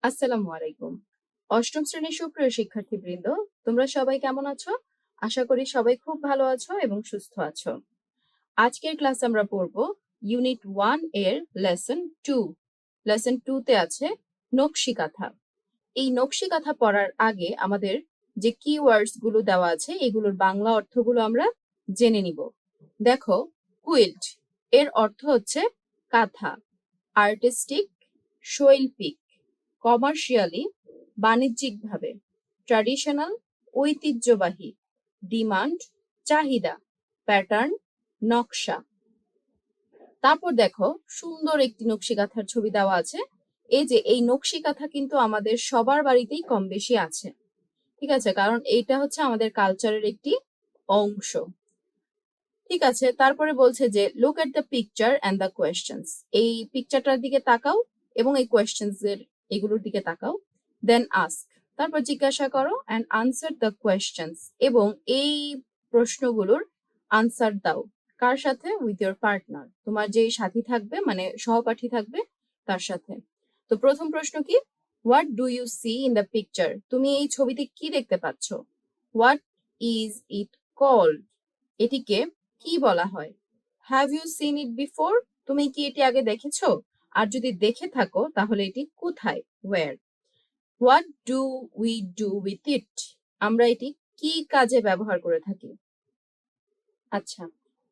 আসসালামু আলাইকুম। অষ্টম শ্রেণীর সুপ্রিয় শিক্ষার্থীবৃন্দ, তোমরা সবাই কেমন আছো? আশা করি সবাই খুব ভালো আছো এবং সুস্থ আছো। আজকের ক্লাসে আমরা পড়ব ইউনিট 1 এর লেসন 2। লেসন 2 তে আছে নকশি কাঁথা। এই নকশি কাঁথা পড়ার আগে আমাদের যে কিওয়ার্ডস গুলো দেওয়া আছে এগুলোর বাংলা অর্থগুলো আমরা জেনে নিব। দেখো, কুইল্ট এর অর্থ হচ্ছে কাঁথা, আর্টিস্টিক, শৈল্পিক, কমার্শিয়ালি বাণিজ্যিকভাবে, ট্র্যাডিশনাল ঐতিহ্যবাহী, ডিমান্ড চাহিদা, প্যাটার্ন নকশা। তারপর দেখো, সুন্দর একটি নকশি কাঁথার ছবি দেওয়া আছে। এই যে এই নকশি কাঁথা কিন্তু আমাদের সবার বাড়িতেই কম বেশি আছে, ঠিক আছে, কারণ এইটা হচ্ছে আমাদের কালচারের একটি অংশ। ঠিক আছে, তারপরে বলছে যে look at the picture and the questions. এই পিকচারটার দিকে তাকাও এবং এই কোয়েশ্চেন্স এর এগুলোর দিকে তাকাও। দেন আস্ক, তারপর জিজ্ঞাসা করো অ্যান্ড আনসার দ্য কোয়েশ্চেন্স, এবং এই প্রশ্নগুলোর আনসার দাও। কার সাথে? উইথ ইয়োর পার্টনার, তোমার যে সাথী থাকবে মানে সহপাঠী থাকবে তার সাথে। তো প্রথম প্রশ্ন কি? What do you see in the picture? তুমি এই ছবিতে কি দেখতে পাচ্ছ? What is it called? এটিকে কি বলা হয়? Have you seen it before? তুমি কি এটি আগে দেখেছো? আর যদি দেখে থাকো তাহলে এটি কোথায়? Where? What do we do with it? আমরা এটি কি কাজে ব্যবহার করে থাকি? আচ্ছা,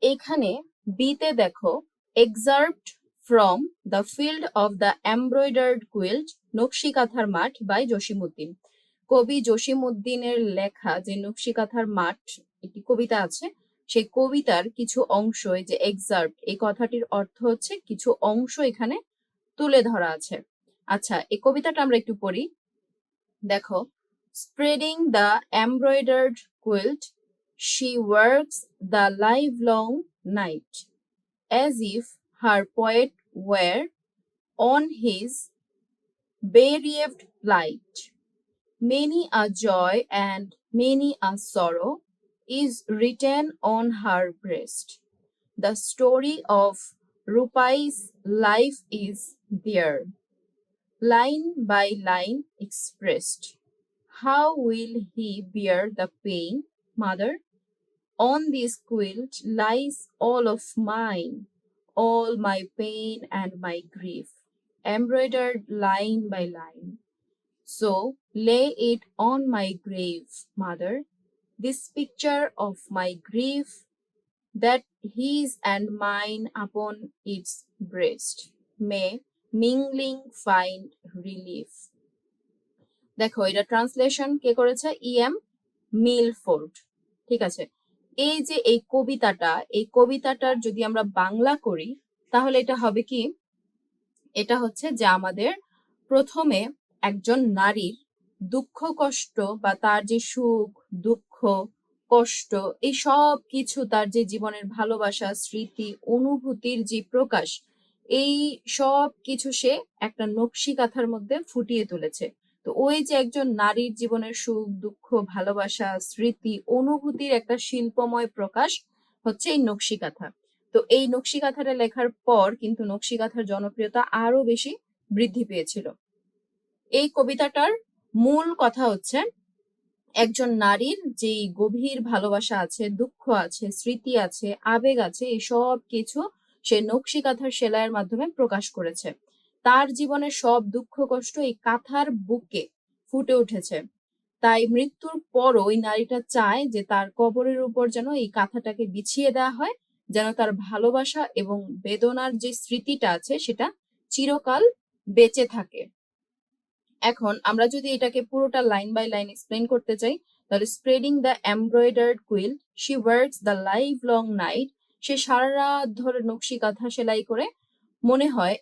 এখানে বিতে দেখো, এক্সার্ভড from the field of the embroidered quilt, নকশি কাঁথার মাঠ বাই জসিমউদ্দিন। কবি জসিমউদ্দিনের লেখা যে নকশি কাঁথার মাঠ একটি কবিতা আছে, সেই কবিতার কিছু অংশ, এই যে এক্সার্ভ, এই কথাটির অর্থ হচ্ছে কিছু অংশ এখানে তুলে ধরা আছে। আচ্ছা, এই কবিতাটা আমরা একটু পড়ি। দেখো, spreading the embroidered quilt, she works the livelong night, as if her poet were on his bereaved plight. Many a joy and many a sorrow is written on her breast. The story of Rupai's life is there, line by line expressed. How will he bear the pain, mother? On this quilt lies all of mine, all my pain and my grief, embroidered line by line. So lay it on my grave, mother, this picture of my grief, that his and mine upon its breast may mingling find relief. দেখো, এটা translation কে করেছে? E.M. Milford. ঠিক আছে, এই যে এই কবিতাটার যদি আমরা বাংলা করি তাহলে এটা হবে কি? এটা হচ্ছে যে আমাদের প্রথমে একজন নারীর দুঃখ কষ্ট বা তার যে সুখ দুঃখ কষ্ট এই সব কিছু, তার যে জীবনের ভালোবাসা স্মৃতি অনুভূতির যে প্রকাশ, এই সব কিছু সে একটা নকশি কাঁথার মধ্যে ফুটিয়ে তুলেছে। তো ওই যে একজন নারীর জীবনের সুখ দুঃখ ভালোবাসা স্মৃতি অনুভূতির একটা শিল্পময় প্রকাশ হচ্ছে এই নকশি কাঁথা। তো এই নকশি কাঁথাটা লেখার পর কিন্তু নকশি কাঁথার জনপ্রিয়তা আরো বেশি বৃদ্ধি পেয়েছিল। এই কবিতাটার মূল কথা হচ্ছে একজন নারীর যে গভীর ভালোবাসা আছে দুঃখ আছে স্মৃতি আছে আবেগ আছে, এই সব কিছু সে নকশি কাঁথার সেলাইয়ের মাধ্যমে প্রকাশ করেছে। তার জীবনের সব দুঃখ কষ্ট এই কাঁথার বুকে ফুটে উঠেছে। তাই মৃত্যুর পর ওই নারীটা চায় যে তার কবরের উপর যেন এই কাঁথাটাকে বিছিয়ে দেওয়া হয়, যেন তার ভালোবাসা এবং বেদনার যে স্মৃতিটা আছে সেটা চিরকাল বেঁচে থাকে। এখন আমরা যদি এটাকে পুরোটা লাইন বাই লাইন এক্সপ্লেন করতে চাই তাহলে spreading the embroidered quilt, she works the live long night, সে সারা রাত ধরে নকশি কাঁথা সেলাই করে। মনে হয়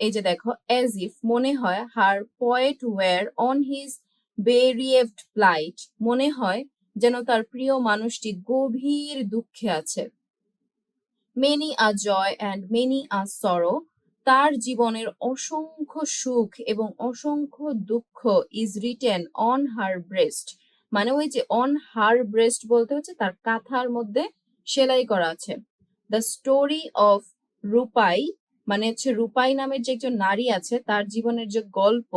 এই যে দেখো, এজ ইফ মনে হয়, her poet wear on his bereaved plight, মনে হয় যেন তার প্রিয় মানুষটি গভীর দুঃখে আছে। Many a joy and many a sorrow, তার জীবনের অসংখ্য সুখ এবং অসংখ্য দুঃখ is written on her breast, মানে ওই যে অন হার ব্রেস্ট বলতে হচ্ছে তার কাঁথার মধ্যে সেলাই করা আছে। দ্য স্টোরি অফ রূপাই, মানে হচ্ছে রূপাই নামের যে একজন নারী আছে তার জীবনের যে গল্প,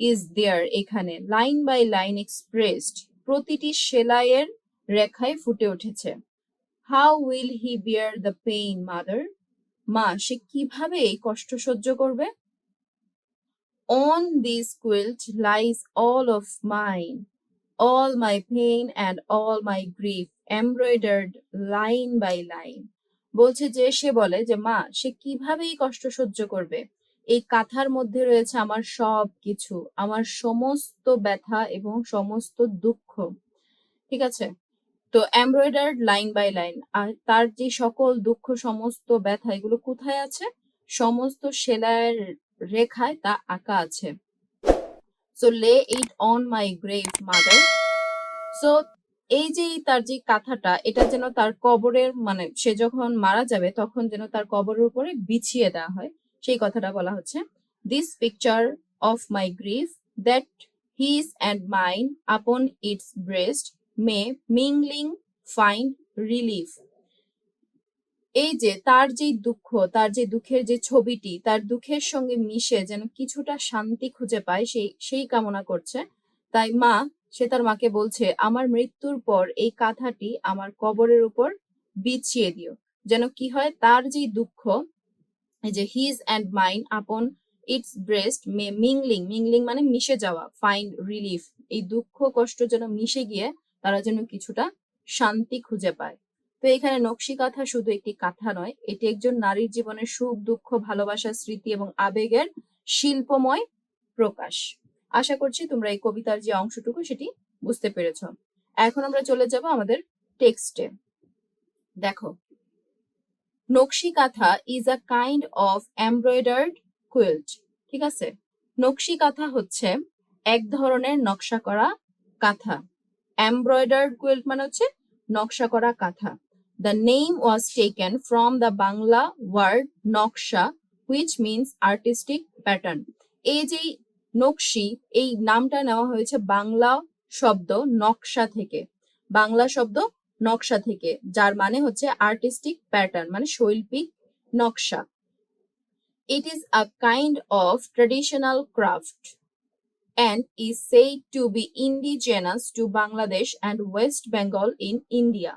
ইজ দেয়ার এখানে লাইন বাই লাইন এক্সপ্রেসড প্রতিটি সেলাইয়ের রেখায় ফুটে উঠেছে। How will he bear the pain mother মা সে কিভাবে এই কষ্ট সহ্য করবে। On this quilt lies all of mine all my pain and all my grief embroidered line by line বলছে যে সে বলে যে মা সে কিভাবে এই কষ্ট সহ্য করবে, এই কাঁথার মধ্যে রয়েছে আমার সব কিছু, আমার সমস্ত ব্যথা এবং সমস্ত দুঃখ। ঠিক আছে, তো এমব্রয়ডার্ড লাইন বাই লাইন, আর তার যে সকল দুঃখ সমস্ত ব্যথা এগুলো কোথায় আছে, সমস্ত সেলাইয়ের রেখায় তা আঁকা আছে। সো লে it on my grave mother, so এই যে তার যে কাঁথাটা এটা যেন তার কবরের মানে সে যখন মারা যাবে তখন যেন তার কবরের উপরে বিছিয়ে দেওয়া হয়, সেই কথাটা বলা হচ্ছে। This picture of my grief that his and mine upon its breast may mingling find relief, এই যে তার যে দুঃখ, তার যে দুঃখের যে ছবিটি তার দুঃখের সঙ্গে মিশে যেন কিছুটা শান্তি খুঁজে পায় সেই কামনা করছে। তাই মা সে তার মাকে বলছে আমার মৃত্যুর পর এই কাঁথাটি আমার কবরের উপর বিছিয়ে দিও, যেন কি হয় তার যে দুঃখ, এই যে his and mine upon its breast may mingling, mingling মানে মিশে যাওয়া, ফাইন্ড রিলিফ, এই দুঃখ কষ্ট যেন মিশে গিয়ে তারা যেন কিছুটা শান্তি খুঁজে পায়। তো এখানে নকশি কাঁথা শুধু একটি কাঁথা নয়, এটি একজন নারীর জীবনের সুখ দুঃখ ভালোবাসা স্মৃতি এবং আবেগের শিল্পময় প্রকাশ। আশা করছি তোমরা এই কবিতার যে অংশটুকু সেটি বুঝতে পেরেছ। এখন আমরা চলে যাব আমাদের টেক্সটে। দেখো, নকশি কাঁথা is a kind of embroidered quilt. ঠিক আছে, নকশি কাঁথা হচ্ছে এক ধরনের নকশা করা কাঁথা। এমব্রয়ডার্ড কুইল্ট মানে হচ্ছে নকশা করা কাঁথা। The name was taken from the Bangla word নকশা which means artistic pattern. এই যে নকশি এই নামটা নেওয়া হয়েছে বাংলা শব্দ নকশা থেকে, বাংলা শব্দ নকশা থেকে, যার মানে হচ্ছে আর্টিস্টিক প্যাটার্ন মানে শৈল্পিক নকশা। It is a kind of traditional craft and is said to be indigenous to Bangladesh and West Bengal in India.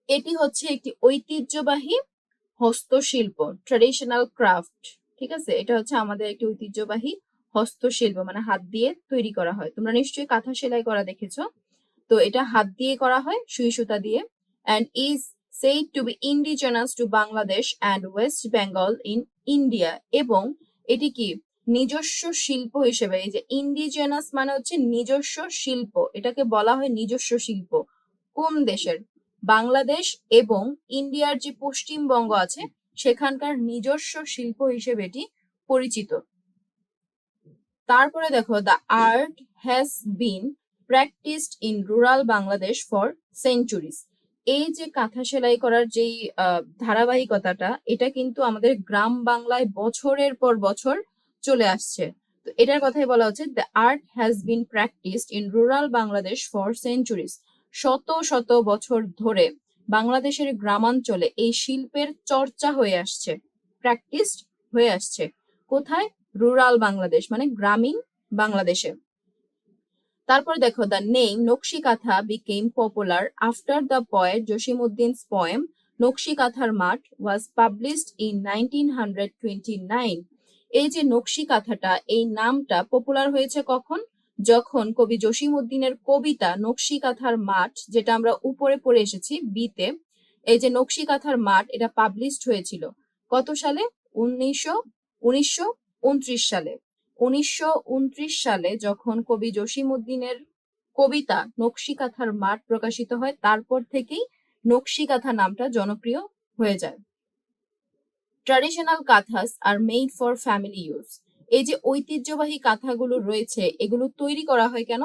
এটি হচ্ছে একটি ঐতিহ্যবাহী হস্তশিল্প, ট্রেডিশনাল ক্রাফট। ঠিক আছে, এটা হচ্ছে আমাদের একটি ঐতিহ্যবাহী হস্তশিল্প মানে হাত দিয়ে তৈরি করা হয়। তোমরা নিশ্চয়ই কাঁথা সেলাই করা দেখেছো, তো এটা হাত দিয়ে করা হয় সুই সুতা দিয়ে। and is said to be indigenous to Bangladesh and West Bengal in India, এবং এটি কি নিজস্ব শিল্প হিসেবে, এই যে ইন্ডিজেনাস মানে হচ্ছে নিজস্ব শিল্প, এটাকে বলা হয় নিজস্ব শিল্প কোন দেশের, বাংলাদেশ এবং ইন্ডিয়ার যে পশ্চিমবঙ্গ আছে সেখানকার নিজস্ব শিল্প হিসেবে এটি পরিচিত। তারপরে দেখো, the art has been practised in rural Bangladesh for centuries. এই যে কাঁথা সেলাই করার যেই ধারাবাহিকতাটা এটা কিন্তু আমাদের গ্রাম বাংলায় বছরের পর বছর চলে আসছে। তো এটার কথাই বলা হচ্ছে the art has been practised in rural Bangladesh for centuries, শত শত বছর ধরে বাংলাদেশের গ্রামাঞ্চলে এই শিল্পের চর্চা হয়ে আসছে, প্র্যাকটিসড হয়ে আসছে। কোথায়? রুরাল বাংলাদেশ মানে গ্রামীণ বাংলাদেশে। তারপর দেখো, the name nakshi kantha became popular after the poet Jasimuddin's poem নকশি কাঁথার মাঠ ওয়াজ পাবলিশড ইন 1929। এই যে নকশি কাঁথাটা এই নামটা পপুলার হয়েছে কখন? যখন কবি জসিমউদ্দিনের কবিতা নকশি কাঁথার মাঠ, যেটা আমরা উপরে পড়ে এসেছি বিতে, এই যে নকশি কাঁথার মাঠ এটা পাবলিশড হয়েছিল কত সালে? 1929 সালে। 1929 সালে যখন কবি জসিমউদ্দিনের কবিতা নকশি কাঁথার মাঠ প্রকাশিত হয় তারপর থেকেই নকশি কাঁথা নামটা জনপ্রিয় হয়ে যায়। Traditional kanthas are made for family use. এই যে ঐতিহ্যবাহী কাঁথাগুলো রয়েছে এগুলো তৈরি করা হয় কেন?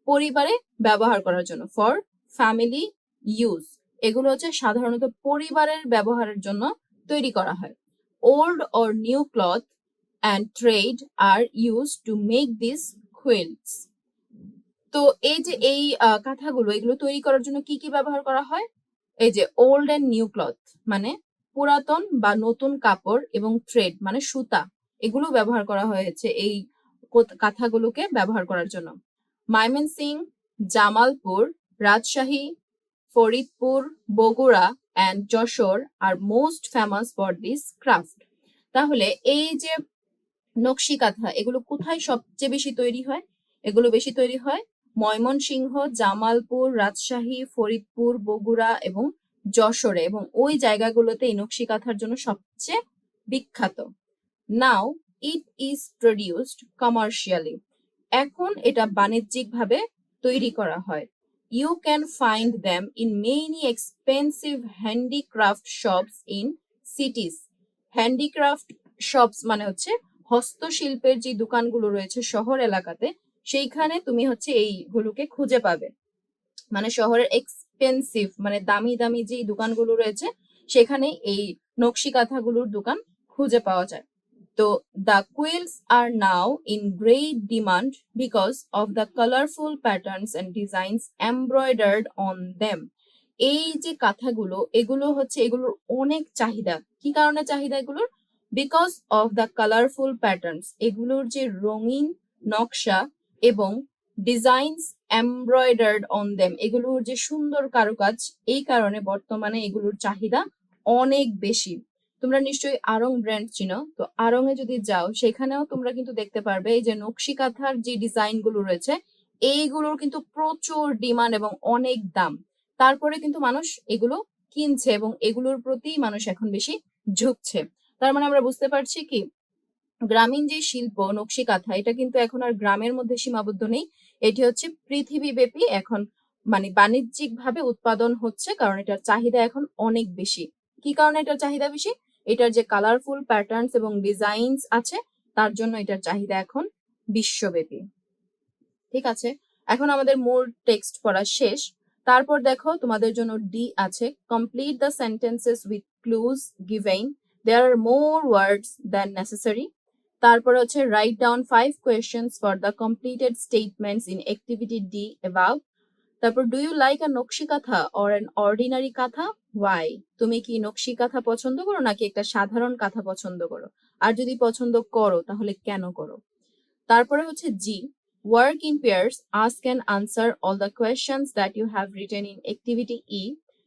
পরিবারে ব্যবহার করার জন্য, ফর ফ্যামিলি ইউজ। এগুলো হচ্ছে সাধারণত পরিবারের ব্যবহারের জন্য তৈরি করা হয়। Old or new cloth and thread are used to make these quilts. তো এই যে এই কাঁথাগুলো এগুলো তৈরি করার জন্য কি কি ব্যবহার করা হয়? এই যে ওল্ড এন্ড নিউ ক্লথ মানে পুরাতন বা নতুন কাপড় এবং থ্রেড মানে সুতা, এগুলো ব্যবহার করা হয়েছে এই কাঁথাগুলোকে ব্যবহার করার জন্য। Mymensingh, Jamalpur, Rajshahi, Faridpur, Bogura and Jessore are most famous for this craft. তাহলে এই যে নকশি কাঁথা, এগুলো কোথায় সবচেয়ে বেশি তৈরি হয়? এগুলো বেশি তৈরি হয় ময়মনসিংহ, জামালপুর, রাজশাহী, ফরিদপুর, বগুড়া এবং যশোরে, এবং ওই জায়গাগুলোতে এই নকশি কাঁথার জন্য সবচেয়ে বিখ্যাত। Now it is produced commercially. এখন এটা বাণিজ্যিকভাবে তৈরি করা হয়। You can find them in many expensive handicraft shops in cities. Handicraft shops মানে হচ্ছে হস্তশিল্পের যে দোকানগুলো রয়েছে শহর এলাকাতে, সেইখানে তুমি হচ্ছে এইগুলোকে খুঁজে পাবে। মানে শহরের এক্সপেন্সিভ মানে দামি দামি যে দোকানগুলো রয়েছে সেখানে এই নকশি কাঁথাগুলোর দোকান খুঁজে পাওয়া যায়। তো the quilts are now in great demand because of the colorful patterns and designs embroidered on them. এই যে কাঁথাগুলো, এগুলো হচ্ছে এগুলোর অনেক চাহিদা। কি কারণে চাহিদা এগুলোর? Because of the colourful patterns, এগুলোর যে রঙিন নকশা এবং ডিজাইনস এমব্রয়ডার্ড অন দেম, এগুলোর যে সুন্দর কারুকাজ, এই কারণে বর্তমানে এগুলোর চাহিদা অনেক বেশি। তোমরা নিশ্চয়ই আড়ং ব্র্যান্ড চিনো, তো আড়ং এ যদি যাও সেখানেও তোমরা কিন্তু দেখতে পারবে এই যে নকশি কাঁথার যে ডিজাইন গুলো রয়েছে এইগুলোর কিন্তু প্রচুর ডিমান্ড এবং অনেক দাম। তারপরে কিন্তু মানুষ এগুলো কিনছে এবং এগুলোর প্রতি মানুষ এখন বেশি ঝুঁকছে। তার মানে আমরা বুঝতে পারছি কি, গ্রামীণ যে শিল্প নকশি কাঁথা, এটা কিন্তু এখন আর গ্রামের মধ্যে সীমাবদ্ধ নেই, এটি হচ্ছে পৃথিবীব্যাপী এখন মানে বাণিজ্যিক ভাবে উৎপাদন হচ্ছে, কারণ এটার চাহিদা এখন অনেক বেশি। কি কারণে এটার চাহিদা বেশি? এটার যে কালারফুল প্যাটার্নস এবং ডিজাইনস আছে তার জন্য এটার চাহিদা এখন বিশ্বব্যাপী। ঠিক আছে, এখন আমাদের মূল টেক্সট পড়া শেষ। তারপর দেখো তোমাদের জন্য ডি আছে, complete the sentences with clues given there are more words than necessary. তারপর হচ্ছে write down 5 questions for the completed statements in activity D above. তারপর do you like a nakshi kantha or an ordinary kantha? Why? তুমি কি নকশি কাঁথা পছন্দ করো নাকি একটা সাধারণ কাঁথা পছন্দ করো? আর যদি পছন্দ করো তাহলে কেন করো? তারপরে হচ্ছে জি, work in pairs, ask and answer all the questions that you have written in activity E.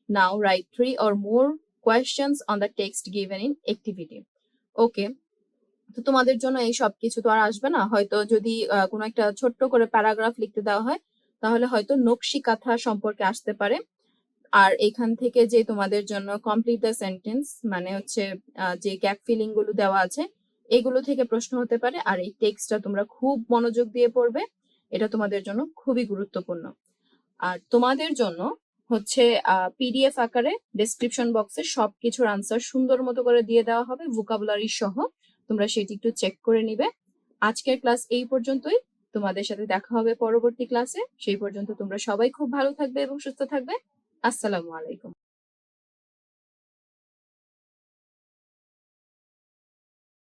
Now write 3 or more questions on the text given in activity. ওকে, তো তোমাদের জন্য এই সব কিছু তো আর আসবে না, হয়তো যদি কোনো একটা ছোট্ট করে প্যারাগ্রাফ লিখতে দেওয়া হয় তাহলে হয়তো নকশি কাঁথা সম্পর্কে আসতে পারে। আর এখান থেকে যে তোমাদের জন্য কমপ্লিট দ্য সেন্টেন্স মানে হচ্ছে যে গ্যাপ ফিলিং গুলো দেওয়া আছে এগুলো থেকে প্রশ্ন হতে পারে। আর এই টেক্সটটা তোমরা খুব মনোযোগ দিয়ে পড়বে, এটা তোমাদের জন্য খুবই গুরুত্বপূর্ণ। আর তোমাদের জন্য হচ্ছে পিডিএফ আকারে ডেসক্রিপশন বক্সে সবকিছুর আনসার সুন্দর মতো করে দিয়ে দেওয়া হবে ভোকাবুলারি সহ, তোমরা সেটি একটু চেক করে নিবে। আজকের ক্লাস এই পর্যন্তই, তোমাদের সাথে দেখা হবে পরবর্তী ক্লাসে। সেই পর্যন্ত তোমরা সবাই খুব ভালো থাকবে এবং সুস্থ থাকবে। আসসালামু আলাইকুম।